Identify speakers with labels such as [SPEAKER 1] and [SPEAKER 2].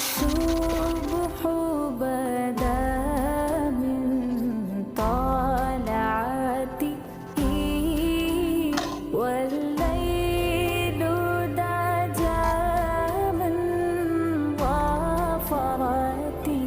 [SPEAKER 1] الصبح بدا من طلعته والليل دجى من ظفرته